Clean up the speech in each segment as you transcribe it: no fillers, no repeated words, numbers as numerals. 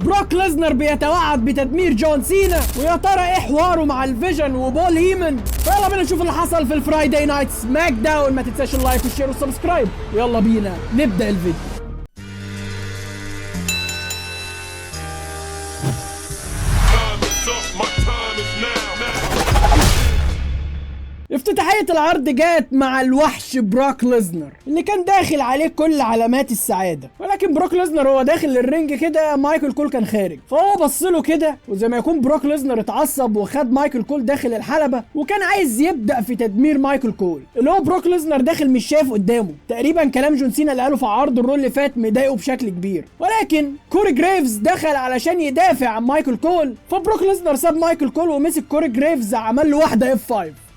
بروك ليزنر بيتوعد بتدمير جون سينا، ويا ترى ايه حواره مع الفيجن وبول هيمن؟ فيلا بينا نشوف اللي حصل في الفرايداي نايت سماك داون. ما تنساش اللايك والشير والسبسكرايب، ويلا بينا نبدا الفيديو. افتتاحية العرض جات مع الوحش بروك ليزنر اللي كان داخل عليه كل علامات السعادة، ولكن بروك ليزنر هو داخل الرينج كده مايكل كول كان خارج، فهو بصله كده وزي ما يكون بروك ليزنر اتعصب وخد مايكل كول داخل الحلبة وكان عايز يبدأ في تدمير مايكل كول، اللي هو بروك ليزنر داخل مش شايف قدامه. تقريبا كلام جون سينا اللي قاله في عرض الرول اللي فات مضايقه بشكل كبير، ولكن كوري جريفز دخل علشان يدافع عن مايكل كول، فبروك ليزنر ساب مايكل كول ومسك كوري جريفز عمل له واحدة F5،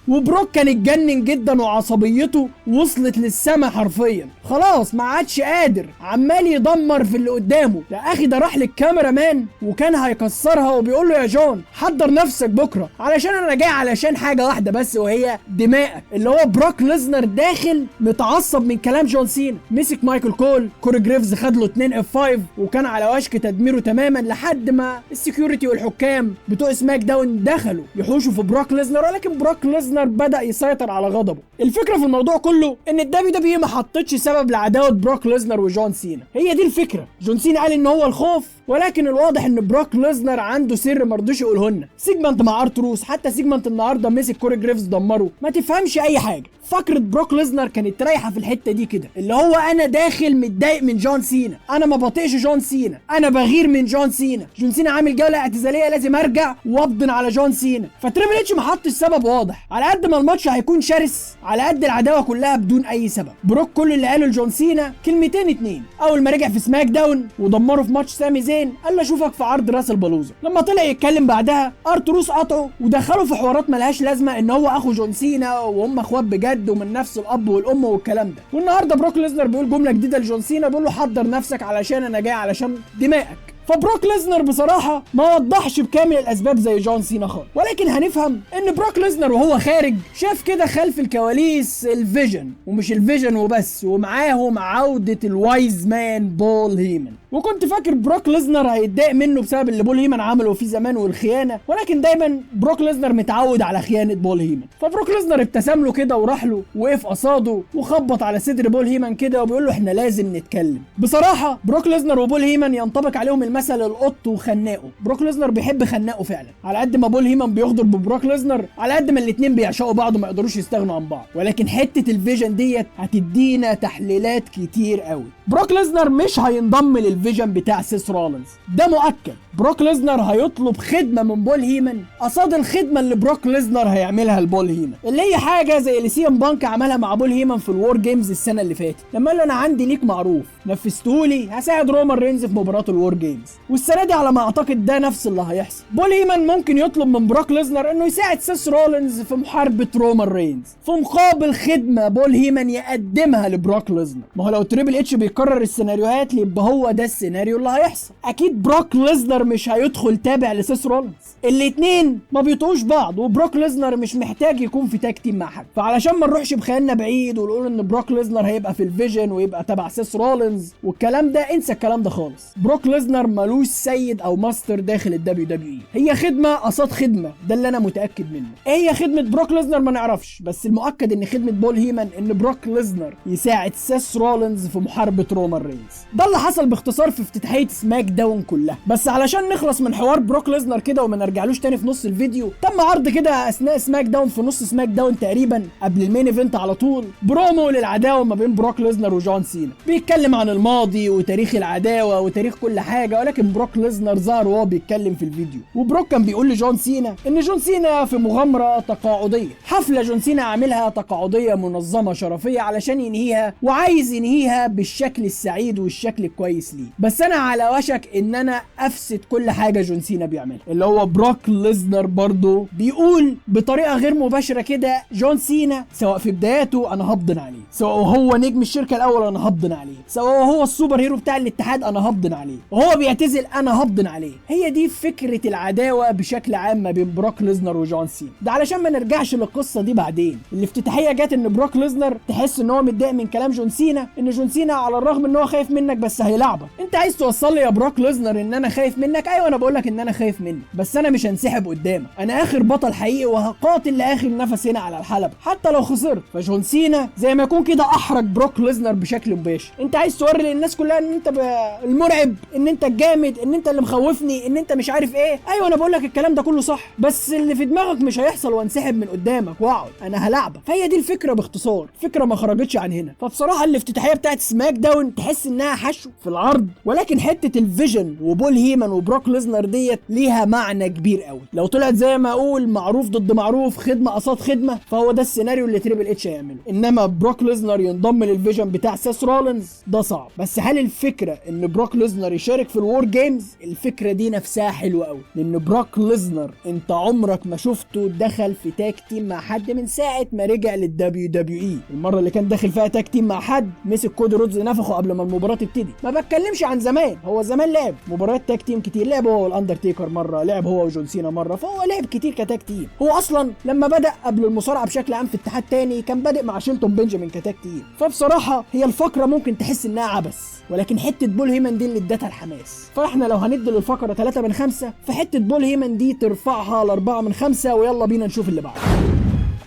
وبروك كان اتجنن جدا وعصبيته وصلت للسما حرفيا، خلاص ما عادش قادر، عمال يدمر في اللي قدامه. يا اخي ده راح للكاميرا مان وكان هيكسرها وبيقول له يا جون حضر نفسك بكره علشان انا جاي علشان حاجه واحده بس وهي دماءك. اللي هو بروك ليزنر داخل متعصب من كلام جون سينا، مسك مايكل كول، كوري جريفز خد له 2 F5 وكان على وشك تدميره تماما لحد ما السكيورتي والحكام بتوع سماك داون دخلوا يحوشوا في بروك ليزنر، ولكن بروك ليزنر بدأ يسيطر على غضبه. الفكرة في الموضوع كله ان الدبليو دبليو ما حطتش سبب لعداوة بروك ليزنر وجون سينا، هي دي الفكرة. جون سينا قال ان هو الخوف، ولكن الواضح ان بروك ليزنر عنده سر مرضوش يقوله لنا. سيجمنت مع ارتروس، حتى سيجمنت النهارده مسك كوري جريفز دمره، ما تفهمش اي حاجة. فكرة بروك ليزنر كانت رايحة في الحتة دي كده، اللي هو انا داخل متضايق من جون سينا، انا ما بطيقش جون سينا، انا بغير من جون سينا، جون سينا عامل جولة اعتزالية لازم ارجع وابضن على جون سينا. فتريبل اتش ما حطش سبب واضح. على قد ما الماتش هيكون شرس، على قد العداوة كلها بدون اي سبب. بروك كل اللي قاله لجون سينا كلمتين اتنين، اول ما رجع في سماك داون ودمره في ماتش سامي زين قال له اشوفك في عرض راس البلوزة. لما طلع يتكلم بعدها ارتروس قطعه ودخله في حوارات ملهاش لازمة ان هو اخو جون سينا وهم اخوات بجد ومن نفس الاب والام والكلام ده. والنهارده بروك ليزنر بيقول جملة جديدة لجون سينا، بيقول له حضر نفسك علشان انا جاي علشان دمائك. فبروك ليزنر بصراحة ما وضحش بكامل الأسباب زي جون سينا خالص، ولكن هنفهم إن بروك ليزنر وهو خارج شاف كده خلف الكواليس الفيجن، ومش الفيجن وبس، ومعاهم عودة الوايز مان بول هيمن. وكنت فاكر بروك ليزنر هيتضايق منه بسبب اللي بول هيمن عمله فيه زمان والخيانة، ولكن دايما بروك ليزنر متعود على خيانة بول هيمن. فبروك ليزنر ابتسم له كده وراح له وقف قصاده وخبط على صدر بول هيمن كده وبيقول له احنا لازم نتكلم. بصراحة بروك ليزنر وبول هيمن ينطبق عليهم مثل القط وخناقه. بروك ليزنر بيحب خناقه فعلا، على قد ما بول هيمن بيغدر ببروك ليزنر على قد ما الاتنين بيعشقوا بعض وما يقدروش يستغنوا عن بعض. ولكن حته الفيجن ديت هتدينا تحليلات كتير قوي. بروك ليزنر مش هينضم للفيجن بتاع سيس رولينز، ده مؤكد. بروك ليزنر هيطلب خدمه من بول هيمن قصاد الخدمه اللي بروك ليزنر هيعملها لبول هيمن، اللي هي حاجه زي اللي سي ام بانك عملها مع بول هيمن في الوور جيمز السنه اللي فاتت، لما قال له انا عندي ليك معروف نفذتهولي هساعد رومان رينز في مباراه الوور جيمز. والسنه دي على ما اعتقد ده نفس اللي هيحصل. بول هيمن ممكن يطلب من بروك ليزنر انه يساعد سيس رولينز في محاربه رومان رينز في مقابل خدمه بول هيمن يقدمها لبروك ليزنر. ما هو لو تريبل اتش بيكرر السيناريوهات يبقى هو ده السيناريو اللي هيحصل. اكيد بروك ليزنر مش هيدخل تابع لسيس رولينز، الاتنين ما بيطوش بعض، وبروك ليزنر مش محتاج يكون في تاج تيم مع حد. فعلشان ما نروحش بخيالنا بعيد ونقول ان بروك ليزنر هيبقى في الفيجن ويبقى تبع سيس رولينز والكلام ده، انسى الكلام ده خالص. بروك ليزنر ملوش سيد او ماستر داخل الدبليو دبليو اي، هي خدمه قصاد خدمه، ده اللي انا متاكد منه. ايه هي خدمه بروك ليزنر ما نعرفش، بس المؤكد ان خدمه بول هيمن ان بروك ليزنر يساعد سيس رولينز في محاربه رومان رينز. ده اللي حصل باختصار في افتتاحيه سماك داون كلها. بس علشان نخلص من حوار بروك ليزنر كده وما نرجعلوش تاني في نص الفيديو، تم عرض كده اثناء سماك داون في نص سماك داون تقريبا قبل المين ايفنت على طول برومو للعداوه ما بين بروك ليزنر وجون سينا، بيتكلم عن الماضي وتاريخ العداوه وتاريخ كل حاجه. ولكن بروك ليزنر ظهر وهو بيتكلم في الفيديو، وبروك كان بيقول لجون سينا ان جون سينا في مغامره تقاعديه، حفله جون سينا عاملها تقاعديه منظمه شرفيه علشان ينهيها، وعايز ينهيها بالشكل السعيد والشكل الكويس ليه. بس انا على وشك ان انا افسد كل حاجه جون سينا بيعملها. اللي هو بروك ليزنر برضه بيقول بطريقه غير مباشره كده جون سينا سواء في بداياته انا هبضن عليه، سواء هو نجم الشركه الاول انا هبضن عليه، سواء هو السوبر هيرو بتاع الاتحاد انا هبضن عليه. وهو يعتزل انا هبضن عليه. هي دي فكره العداوه بشكل عام ما بين بروك ليزنر وجون سينا. ده علشان ما نرجعش للقصه دي بعدين. الافتتاحيه جت ان بروك ليزنر تحس ان هو متضايق من كلام جون سينا، ان جون سينا على الرغم ان هو خايف منك بس هيلعبك. انت عايز توصل لي يا بروك ليزنر ان انا خايف منك؟ ايوه انا بقول لك ان انا خايف منك، بس انا مش هنسحب قدامك. انا اخر بطل حقيقي وهقاتل لاخر نفس هنا على الحلبة حتى لو خسرت. فجون سينا زي ما يكون كده احرج بروك ليزنر بشكل مباشر. انت عايز توري للناس كلها ان انت المرعب، ان انت الجامد، ان انت اللي مخوفني، ان انت مش عارف ايه. ايوه انا بقول لك الكلام ده كله صح، بس اللي في دماغك مش هيحصل وانسحب من قدامك واقعد انا هلعبك. فهي دي الفكره باختصار، فكره ما خرجتش عن هنا. فبصراحه الافتتاحيه بتاعت سماك داون تحس انها حشو في العرض، ولكن حته الفيجن وبول هيمن وبروك ليزنر ديت ليها معنى كبير قوي. لو طلعت زي ما اقول معروف ضد معروف، خدمه قصاد خدمه، فهو ده السيناريو اللي تريبل اتش هيعمله. انما بروك ليزنر ينضم للفيجن بتاع سيس رولينز ده صعب. بس هل الفكره ان بروك ليزنر يشارك في الوور جيمز؟ الفكره دي نفسها حلوه قوي، لان بروك ليزنر انت عمرك ما شفته دخل في تاج تيم مع حد من ساعه ما رجع للدبليو دبليو اي. المره اللي كان داخل فيها تاج تيم مع حد مسك كودي رودز نفخه قبل ما المباراه تبتدي. ما بتكلمش عن زمان، هو زمان لعب مباريات تاج تيم كتير، لعب هو والاندرتيكر مره، لعب هو وجون سينا مره، فهو لعب كتير كتاج تيم. هو اصلا لما بدا قبل المصارعه بشكل عام في اتحاد تاني كان بادئ مع شيلتون بنجامين كتاج تيم. فبصراحه هي الفقره ممكن تحس انها عبث، ولكن حته بول هيمن دي اللي ادتها الحماس. فاحنا لو هندي للفقره 3 من 5، فحته بول هيمن دي ترفعها ل 4 من 5. ويلا بينا نشوف اللي بعده.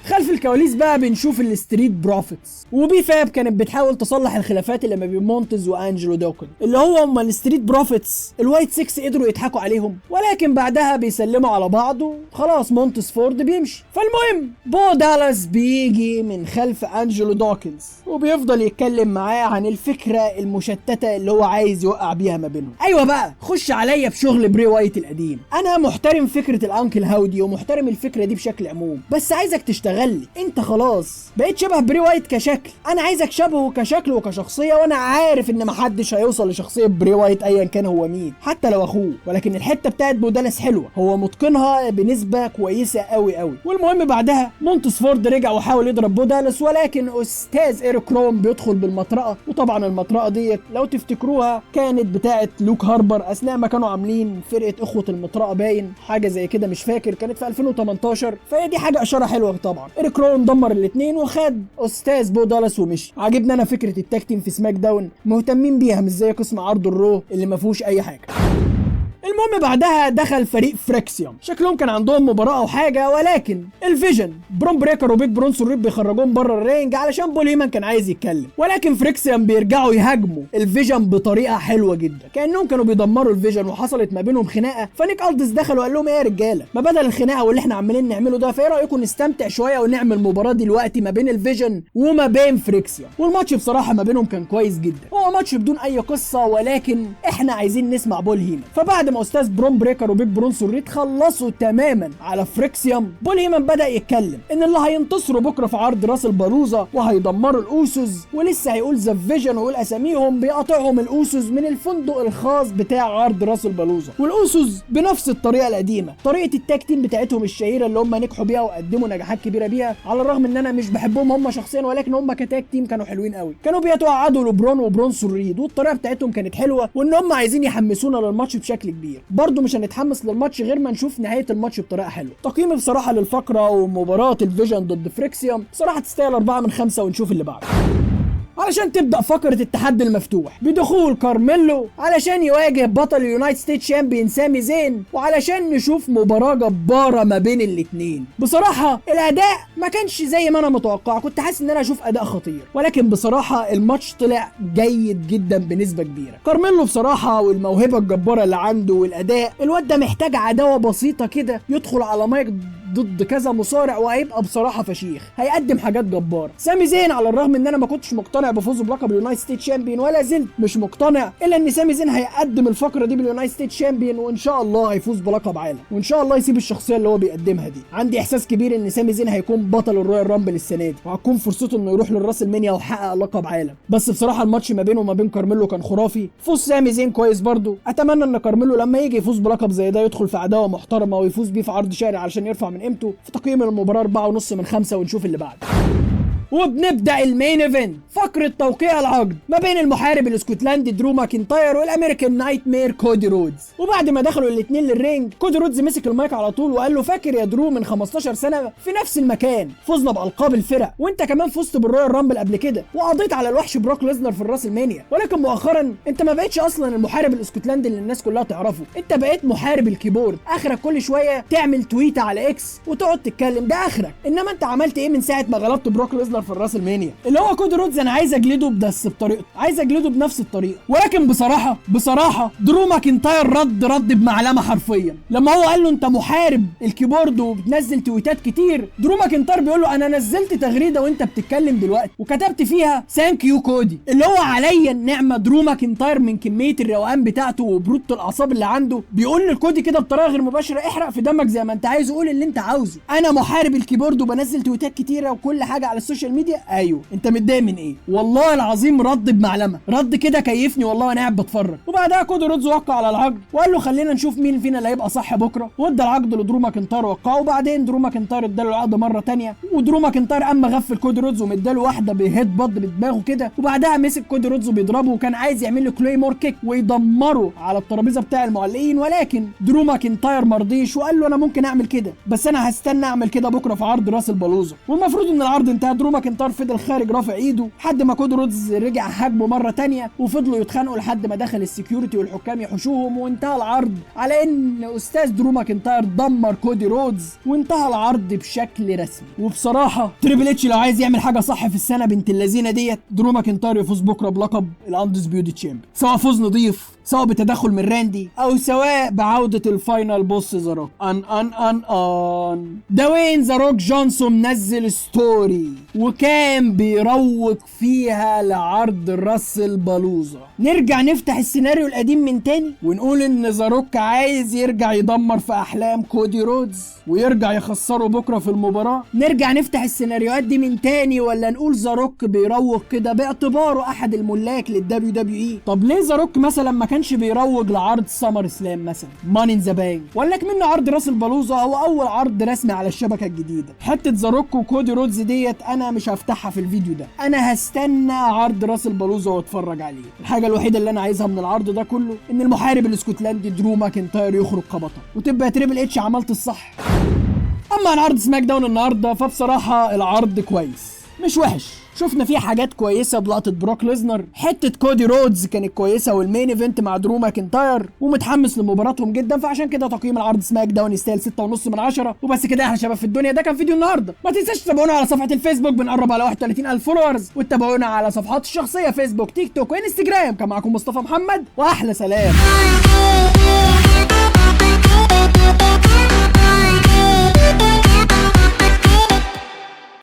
خلف الكواليس بقى بنشوف الستريت بروفيتس، وبي فاب كانت بتحاول تصلح الخلافات اللي ما بين مونتز وانجلو دوكن، اللي هو اما الستريت بروفيتس الوايت 6 قدروا يضحكوا عليهم، ولكن بعدها بيسلموا على بعض وخلاص مونتز فورد بيمشي. فالمهم بو دالاس بيجي من خلف انجلو دوكنز وبيفضل يتكلم معاه عن الفكره المشتته اللي هو عايز يوقع بيها ما بينهم. ايوه بقى خش عليا بشغل بري وايت القديم. انا محترم فكره الانكل هاودي ومحترم الفكره دي بشكل عموم، بس عايزك تشتغل لي. انت خلاص بقيت شبه بري وايت كشكل، انا عايزك شبهه كشكل وكشخصيه، وانا عارف ان محدش هيوصل لشخصيه بري وايت ايا كان هو مين حتى لو اخوه. ولكن الحته بتاعت بو دالاس حلوه، هو متقنها بنسبه كويسه قوي قوي. والمهم بعدها مونتز فورد رجع وحاول يضرب بو دالاس، ولكن استاذ ايريك روم بيدخل بالمطرقه. وطبعا المطرقه ديت لو تفتكروها كانت بتاعت لوك هاربر اثناء ما كانوا عاملين فرقه اخوه المطرقه، باين حاجه زي كده مش فاكر، كانت في 2018. فهي دي حاجه اشاره حلوه طبعا. ايريك روم دمر الاثنين وخد استاذ بو دالاس ومشي. عاجبني انا فكره التاج تيم في سماك داون، مهتمين بيها مش زي قسم عرض الرو اللي ما فيهوش اي حاجه. المهم بعدها دخل فريق فريكسيوم، شكلهم كان عندهم مباراه او حاجه، ولكن الفيجن برون بريكر وبيج برونسون ريد بيخرجوهم بره الرينج علشان بول هيمن كان عايز يتكلم. ولكن فريكسيوم بيرجعوا يهاجموا الفيجن بطريقه حلوه جدا، كانهم كانوا بيدمروا الفيجن وحصلت ما بينهم خناقه. فنيك الدس دخل وقال لهم ايه يا رجاله، ما بدل الخناقه واللي احنا عمالين نعمله ده، فايه رايكم نستمتع شويه ونعمل مباراه دلوقتي ما بين الفيجن وما بين فريكسيوم. والماتش بصراحه ما بينهم كان كويس جدا، هو ماتش بدون اي قصه، ولكن احنا عايزين نسمع بول هيمن. فبعد ما استاذ برون بريكر وبيج برونسون ريد خلصوا تماما على فريكسيوم، بول هيمن بدا يتكلم ان اللي هينتصروا بكره في عرض راس البالوزه وهيدمروا الاوسوس، ولسه هيقول ذا فيجن ويقول اساميهم، بيقاطعهم الاوسوس من الفندق الخاص بتاع عرض راس البالوزه. والاوسوس بنفس الطريقه القديمه، طريقه التاج تيم بتاعتهم الشهيره اللي هم نجحوا بيها وقدموا نجاحات كبيره بيها، على الرغم ان انا مش بحبهم هم شخصيا، ولكن هم كتاج تيم كانوا حلوين قوي. كانوا بيتوعدوا لبرون وبرونسون ريد، والطريقه بتاعتهم كانت حلوه، وان هم عايزين يحمسونا للماتش بشكل كبير. برضو مش هنتحمس للماتش غير ما نشوف نهايه الماتش بطريقه حلوه. تقييمي بصراحه للفقره ومباراه الفيجن ضد فريكسيوم بصراحه تستاهل 4 من 5. ونشوف اللي بعده. علشان تبدأ فقرة التحدي المفتوح بدخول كارميلو علشان يواجه بطل اليونايتد ستيت شامبيون سامي زين، وعلشان نشوف مباراة جبارة ما بين الاتنين. بصراحة الأداء ما كانش زي ما أنا متوقع، كنت حاسس إن أنا أشوف أداء خطير، ولكن بصراحة الماتش طلع جيد جدا بنسبة كبيرة. كارميلو بصراحة والموهبة الجبارة اللي عنده والأداء، الواد ده محتاج عداوة بسيطة كده يدخل على مايك ضد كذا مصارع وهيبقى بصراحه فشيخ، هيقدم حاجات جباره. سامي زين على الرغم ان انا ما كنتش مقتنع بفوزه بلقب اليونايتد ستيت شامبيون ولا زلت مش مقتنع، الا ان سامي زين هيقدم الفقره دي باليونايتد ستيت شامبيون، وان شاء الله هيفوز بلقب عالم، وان شاء الله يسيب الشخصيه اللي هو بيقدمها دي. عندي احساس كبير ان سامي زين هيكون بطل الرويال رامبل السنه دي، وهتكون فرصته انه يروح للراس المنيا ويحقق لقب عالم. بس بصراحه الماتش ما بينه وما بين كارميلو كان خرافي. فوز سامي زين كويس برضو، اتمنى ان كارميلو لما يجي يفوز بلقب زي ده يدخل في عداوه محترمه ويفوز بيه في عرض شهري علشان يرفع من قيمته. في تقييم المباراه 4.5 من 5. ونشوف اللي بعده. وبنبدا المين ايفنت، فقره توقيع العقد ما بين المحارب الاسكتلندي درو ماكنتاير والامريكان نايت مير كودي رودز. وبعد ما دخلوا الاثنين للرينج كودي رودز مسك المايك على طول وقال له فاكر يا درو من 15 سنه في نفس المكان فزنا بالقاب الفرق، وانت كمان فزت بالرويال رامبل قبل كده وقضيت على الوحش بروك ليزنر في الراس المانيا، ولكن مؤخرا انت ما بقتش اصلا المحارب الاسكتلندي اللي الناس كلها تعرفه، انت بقيت محارب الكيبورد. اخرك كل شويه تعمل تويته على اكس وتقعد تتكلم، ده اخرك. انما انت عملت ايه من ساعه ما غلبت بروك ليزنر في الراس المانيا؟ اللي هو كودي رودز انا عايز اجلده بس بطريقته، عايز اجلده بنفس الطريقه. ولكن بصراحه درو ماكنتاير رد بمعلمه حرفيا. لما هو قال له انت محارب الكيبورد وبتنزل تويتات كتير، درو ماكنتاير بيقول له انا نزلت تغريده وانت بتتكلم دلوقتي وكتبت فيها ثانك يو كودي، اللي هو عليا النعمه. درو ماكنتاير من كميه الروقان بتاعته وبروده الاعصاب اللي عنده بيقول للكودي كده بطريقه غير مباشره احرق في دمك زي ما انت عايز، قول اللي انت عاوزه، انا محارب الكيبورد وبنزل تويتات كتيره وكل حاجه على السوشيال ميديا. ايوه انت متضايق من ايه؟ والله العظيم رد بمعلمه، رد كده كيفني والله وانا قاعد بتفرج. وبعدها كودي رودز وقع على العقد وقال له خلينا نشوف مين فينا اللي هيبقى صح بكره، وادى العقد لدرو ماكنتاير وقعه. وبعدين درو ماكنتاير اداله العقد مره ثانيه، ودرو ماكنتاير اما غفل كودي رودز ومداله واحده بهيد بط بدماغه كده، وبعدها مسك كودي رودز وبيضربه وكان عايز يعمل له كليمور كيك ويدمره على الترابيزه بتاع المعلقين، ولكن درو ماكنتاير مرضيش وقال له انا ممكن اعمل كده بس انا هستنى اعمل كده بكره في عرض راس البلوزه. والمفروض ان العرض انتهى، درو ماكنتاير فضل خارج رافع ايده لحد ما كودي رودز رجع هاجمه مره ثانيه وفضلوا يتخانقوا لحد ما دخل السكيورتي والحكام يحوشوهم، وانتهى العرض على ان استاذ درو ماكنتاير دمر كودي رودز وانتهى العرض بشكل رسمي. وبصراحه تريبل اتش لو عايز يعمل حاجه صح في السنه بنت اللذينه ديت، درو ماكنتاير يفوز بكره بلقب الاندسبيوتد تشامبيون، سواء فوز نظيف سواء بتدخل من راندي او سواء بعوده الفاينل بوس ذا روك. دوين ذا روك جونسون نزل ستوري وكان بيروج فيها لعرض راس البلوزه. نرجع نفتح السيناريو القديم من تاني ونقول ان ذا روك عايز يرجع يدمر في احلام كودي رودز ويرجع يخسره بكره في المباراه. نرجع نفتح السيناريوهات دي من تاني ولا نقول ذا روك بيروج كده باعتباره احد الملاك للدبليو دبليو اي؟ طب ليه ذا روك مثلا ما كانش بيروج لعرض سمر سلام مثلا ماني ان ذا بانك، ولا منه عرض راس البلوزه هو اول عرض رسمي على الشبكه الجديده؟ حته ذا روك وكودي رودز ديت انا مش هفتحها في الفيديو ده، انا هستنى عرض راس البلوزه واتفرج عليه. الحاجه الوحيده اللي انا عايزها من العرض ده كله ان المحارب الاسكتلندي درو ماكنتاير يخرج كبطل وتبقى تريبل اتش عملت الصح. اما عن عرض سماك داون النهارده فبصراحه العرض كويس مش وحش، شفنا فيه حاجات كويسه بلقطه بروك ليزنر، حته كودي رودز كانت كويسه، والمين ايفنت مع درو ماكنتاير، ومتحمس لمباراتهم جدا، فعشان كده تقييم العرض سماك داون يستاهل 6.5 من 10. وبس كده احلى شباب في الدنيا، ده كان فيديو النهارده. ما تنساش تتابعونا على صفحه الفيسبوك بنقرب على 31,000 فولورز، وتتابعونا على صفحات الشخصيه فيسبوك تيك توك وانستجرام. كان معاكم مصطفى محمد واحلى سلام.